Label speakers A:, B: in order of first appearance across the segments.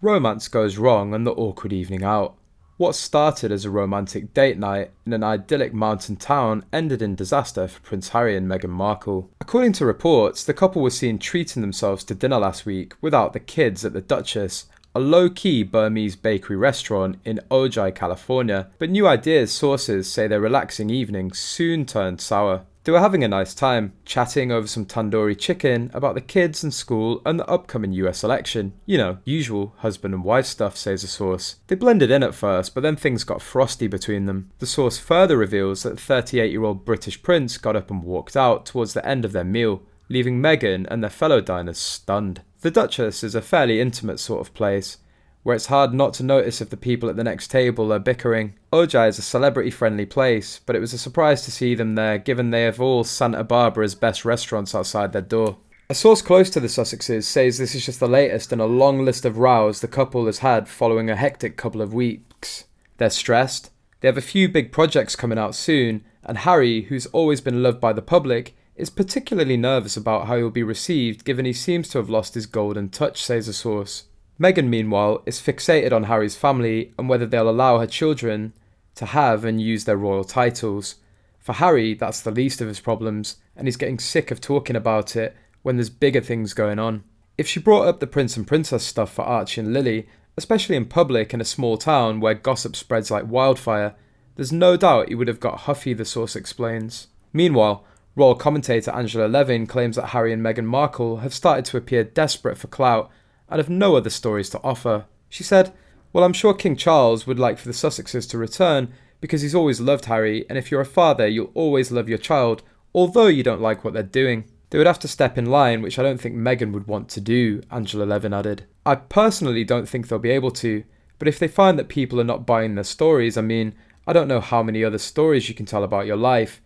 A: Romance goes wrong on the awkward evening out. What started as a romantic date night in an idyllic mountain town ended in disaster for Prince Harry and Meghan Markle. According to reports, the couple was seen treating themselves to dinner last week without the kids at the Dutchess, a low-key Burmese bakery restaurant in Ojai, California, but new ideas sources say their relaxing evening soon turned sour. They were having a nice time, chatting over some tandoori chicken about the kids and school and the upcoming US election. You know, usual husband and wife stuff, says a source. They blended in at first, but then things got frosty between them. The source further reveals that the 38-year-old British prince got up and walked out towards the end of their meal, leaving Meghan and their fellow diners stunned. The Dutchess is a fairly intimate sort of place, where it's hard not to notice if the people at the next table are bickering. Ojai is a celebrity-friendly place, but it was a surprise to see them there given they have all Santa Barbara's best restaurants outside their door. A source close to the Sussex'S says this is just the latest in a long list of rows the couple has had following a hectic couple of weeks. They're stressed, they have a few big projects coming out soon, and Harry, who's always been loved by the public, is particularly nervous about how he'll be received given he seems to have lost his golden touch, says a source. Meghan, meanwhile, is fixated on Harry's family and whether they'll allow her children to have and use their royal titles. For Harry, that's the least of his problems, and he's getting sick of talking about it when there's bigger things going on. If she brought up the prince and princess stuff for Archie and Lily, especially in public in a small town where gossip spreads like wildfire, there's no doubt he would have got huffy, the source explains. Meanwhile, royal commentator Angela Levin claims that Harry and Meghan Markle have started to appear desperate for clout and have no other stories to offer. She said, "Well, I'm sure King Charles would like for the Sussex'S to return because he's always loved Harry, and if you're a father, you'll always love your child, although you don't like what they're doing. They would have to step in line, which I don't think Meghan would want to do," Angela Levin added. "I personally don't think they'll be able to, but if they find that people are not buying their stories, I don't know how many other stories you can tell about your life.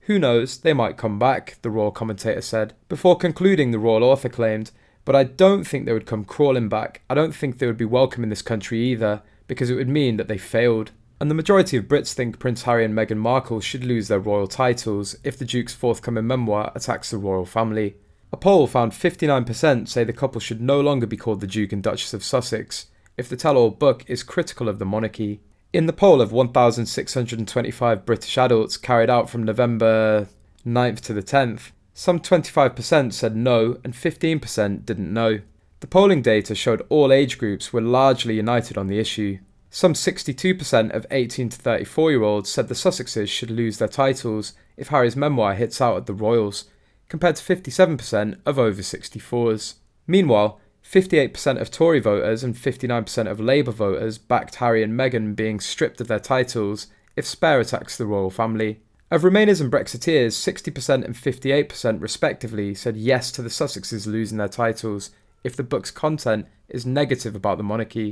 A: Who knows, they might come back," the royal commentator said. Before concluding, the royal author claimed, "But I don't think they would come crawling back. I don't think they would be welcome in this country either, because it would mean that they failed." And the majority of Brits think Prince Harry and Meghan Markle should lose their royal titles if the Duke's forthcoming memoir attacks the royal family. A poll found 59% say the couple should no longer be called the Duke and Duchess of Sussex if the tell-all book is critical of the monarchy. In the poll of 1,625 British adults carried out from November 9th to the 10th, some 25% said no and 15% didn't know. The polling data showed all age groups were largely united on the issue. Some 62% of 18 to 34-year-olds said the Sussex'S should lose their titles if Harry's memoir hits out at the Royals, compared to 57% of over 64s. Meanwhile, 58% of Tory voters and 59% of Labour voters backed Harry and Meghan being stripped of their titles if Spare attacks the royal family. Of Remainers and Brexiteers, 60% and 58% respectively said yes to the Sussex'S losing their titles if the book's content is negative about the monarchy.